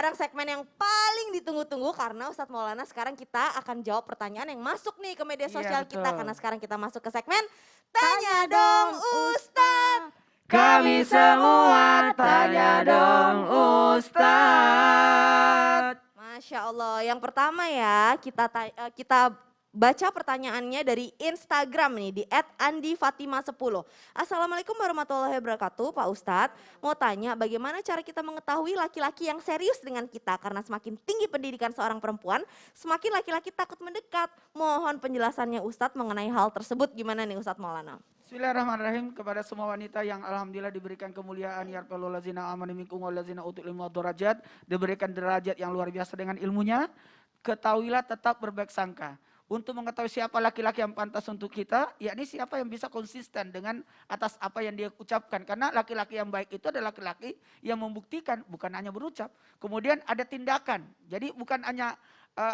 sekarang segmen yang paling ditunggu-tunggu karena Ustadz Maulana sekarang kita akan jawab pertanyaan yang masuk nih ke media sosial kita. Karena sekarang kita masuk ke segmen Tanya Dong Ustadz. Kami semua tanya dong Ustadz. Masya Allah, yang pertama ya kita baca pertanyaannya dari Instagram nih di @andifatima10. Assalamualaikum warahmatullahi wabarakatuh Pak Ustadz. Mau tanya bagaimana cara kita mengetahui laki-laki yang serius dengan kita? Karena semakin tinggi pendidikan seorang perempuan, semakin laki-laki takut mendekat. Mohon penjelasannya Ustadz mengenai hal tersebut. Gimana nih Ustadz Maulana? Bismillahirrahmanirrahim, kepada semua wanita yang alhamdulillah diberikan kemuliaan, yarfa'allahu allazina amanu minkum wallazina utul ilma darajat, diberikan derajat yang luar biasa dengan ilmunya. Ketahuilah tetap berbaik sangka. Untuk mengetahui siapa laki-laki yang pantas untuk kita, yakni siapa yang bisa konsisten dengan atas apa yang dia ucapkan. Karena laki-laki yang baik itu adalah laki-laki yang membuktikan, bukan hanya berucap. Kemudian ada tindakan, jadi bukan hanya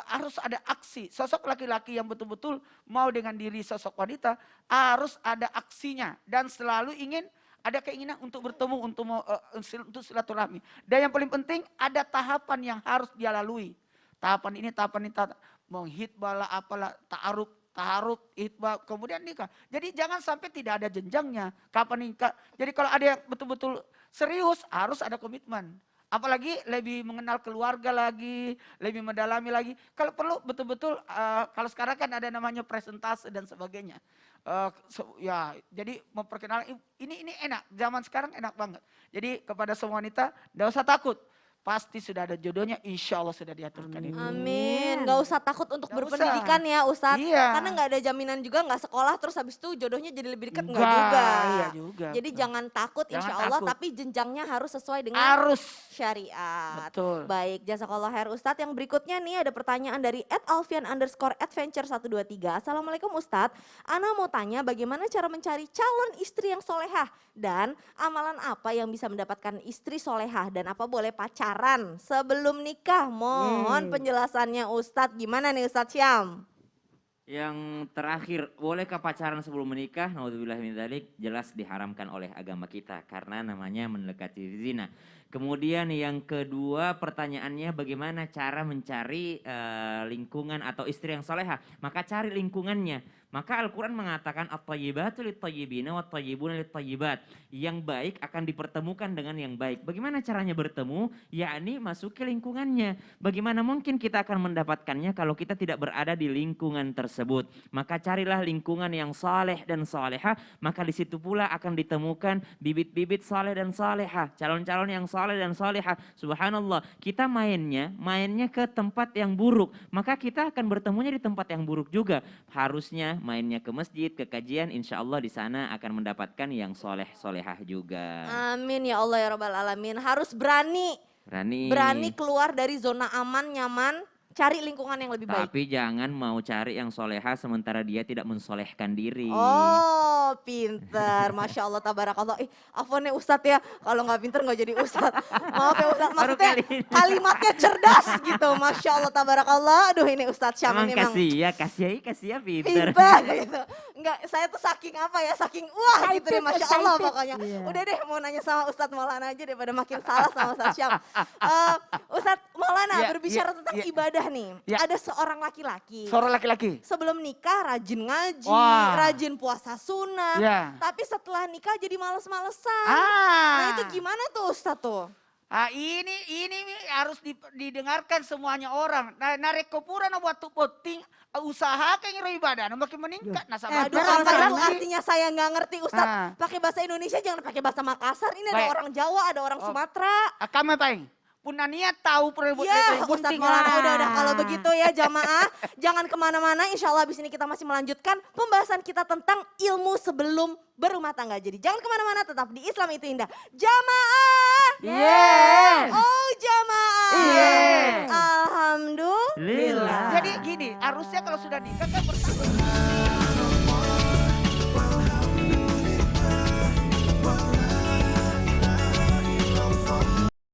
harus ada aksi. Sosok laki-laki yang betul-betul mau dengan diri sosok wanita, harus ada aksinya. Dan selalu ingin ada keinginan untuk bertemu, untuk silaturahmi. Dan yang paling penting ada tahapan yang harus dia lalui. Tahapan ini menghitbah lah, apalah, taaruf, hitbah, kemudian nikah. Jadi jangan sampai tidak ada jenjangnya. Kapan nikah? Jadi kalau ada yang betul-betul serius, harus ada komitmen. Apalagi lebih mengenal keluarga lagi, lebih mendalami lagi. Kalau perlu betul-betul, kalau sekarang kan ada namanya presentase dan sebagainya. Ya, jadi memperkenalkan, ini enak, zaman sekarang enak banget. Jadi kepada semua wanita, tidak usah takut. Pasti sudah ada jodohnya, insya Allah sudah diaturkan itu. Amin, gak usah takut untuk berpendidikan ya Ustadz. Iya. Karena gak ada jaminan juga gak sekolah terus habis itu jodohnya jadi lebih dekat, enggak Enggak, juga. iya juga, Jadi betul. jangan takut Jangan insya Allah, takut. tapi jenjangnya harus sesuai dengan syariat. Betul. Baik, jazakallah khair Ustadz. Yang berikutnya nih ada pertanyaan dari @alfian_adventure123. Assalamualaikum Ustadz, Ana mau tanya bagaimana cara mencari calon istri yang solehah dan amalan apa yang bisa mendapatkan istri solehah dan apa boleh pacaran sebelum nikah? Mohon penjelasannya Ustadz. Gimana nih Ustadz Syam? Yang terakhir, bolehkah pacaran sebelum menikah? Naudzubillah min dzalik, jelas diharamkan oleh agama kita karena namanya mendekati zina. Kemudian yang kedua pertanyaannya bagaimana cara mencari lingkungan atau istri yang soleha? Maka cari lingkungannya. Maka Al-Quran mengatakan at-thayyibatu lit-thayyibina wat-thayyibuna lit-thayyibat. Yang baik akan dipertemukan dengan yang baik. Bagaimana caranya bertemu? Yakni masuk ke lingkungannya. Bagaimana mungkin kita akan mendapatkannya kalau kita tidak berada di lingkungan tersebut? Maka carilah lingkungan yang saleh dan saleha. Maka di situ pula akan ditemukan bibit-bibit saleh dan saleha. Calon-calon yang saleh dan saleha. Subhanallah, kita mainnya ke tempat yang buruk. Maka kita akan bertemunya di tempat yang buruk juga. Harusnya mainnya ke masjid, ke kajian, insya Allah di sana akan mendapatkan yang soleh solehah juga. Amin ya Allah ya Rabbal Alamin. Harus berani keluar dari zona aman, nyaman, cari lingkungan yang lebih baik. Tapi jangan mau cari yang soleha sementara dia tidak mensolehkan diri. Oh pinter, Masya Allah tabarakallah. Afwan ya Ustadz ya, kalau nggak pinter nggak jadi Ustadz. Maaf ya Ustadz, maksudnya kalimatnya cerdas gitu. Masya Allah tabarakallah. Aduh ini Ustadz Syam Emang ini memang kasih ya pinter. pinter gitu. Enggak, saya tuh saking apa ya, saking wah gitu deh Masya Allah pokoknya. Udah deh mau nanya sama Ustadz Maulana aja daripada makin salah sama Ustadz Syam. Ustadz Maulana berbicara tentang ibadah nih. Ada seorang laki-laki. Sebelum nikah rajin ngaji, rajin puasa sunnah. Tapi setelah nikah jadi males-malesan. Nah itu gimana tuh Ustadz tuh? Ini harus didengarkan semuanya orang. Nah rekopura na buat penting usaha kayak ibadah makin meningkat. Nah sama Aduh kalau itu artinya saya nggak ngerti Ustadz. Pakai bahasa Indonesia jangan pakai bahasa Makassar. Ini ada orang Jawa, ada orang Sumatera. Kamu paling punania tahu ya Ustadz Maulana udah kalau begitu ya jamaah jangan kemana-mana, insya Allah abis ini kita masih melanjutkan pembahasan kita tentang ilmu sebelum berumah tangga. Jadi jangan kemana-mana, tetap di Islam itu indah. Jamaah, oh jamaah, alhamdulillah. Jadi gini, harusnya kalau sudah nikah kan pertama